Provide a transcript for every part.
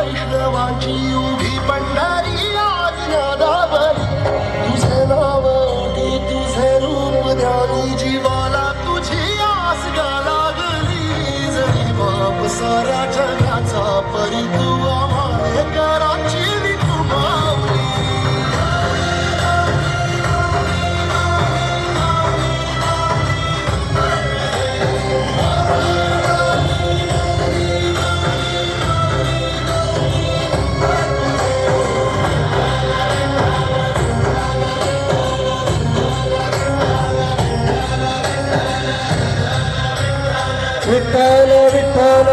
वैष्णवांची उभी पंढरी आज नादावरी तुझे नाव ओढी तुझे रूप ध्यानी जीवाला तुझी आस गा लागली जरी बाप साऱ्या जगाचा परी तू आम्हाला कराची विठुमावली विठ्ठल विठ्ठल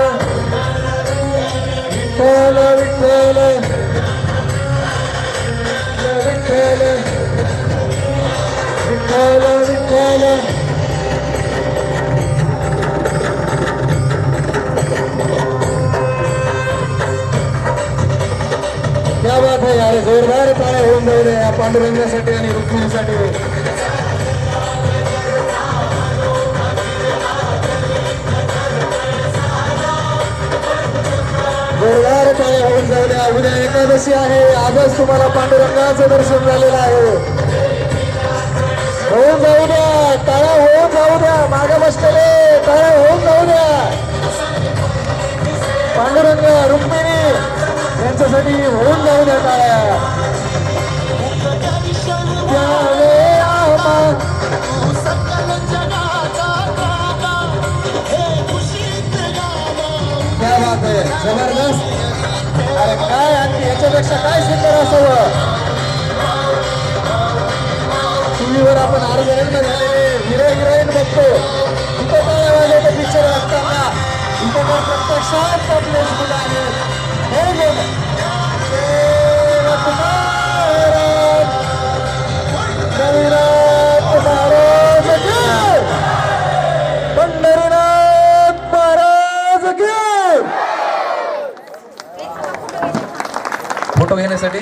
विठ्ठल विठ्ठल विठ्ठल विठ्ठल विठ्ठल क्या बात है यार जोरदार टाळ्या होऊन जाऊ दे या पांडुरंगासाठी आणि रुक्मिणीसाठी जोरदार टाळ्या होऊन जाऊ द्या उद्या एकादशी आहे आजच तुम्हाला पांडुरंगाचं दर्शन झालेलं आहे होऊन जाऊ द्या टाळ्या होऊन जाऊ द्या मागे बसलेले टाळ्या होऊन जाऊ द्या पांडुरंग रुक्मिणी यांच्यासाठी होऊन जाऊ द्या टाळ्या क्या बात आहे जबरदस्त अरे काय आणखी याच्यापेक्षा काय सुंदर असावं टीव्हीवर आपण अर्धरंग झालेले हिरो हिरोईन बघतो इथं काय वाजवतं पिक्चर असताना इथं तर प्रत्यक्षात आपले मुलं आहेत हे बघ रविनाथ महाराज की पंढरीनाथ महाराज की फोटो घेण्यासाठी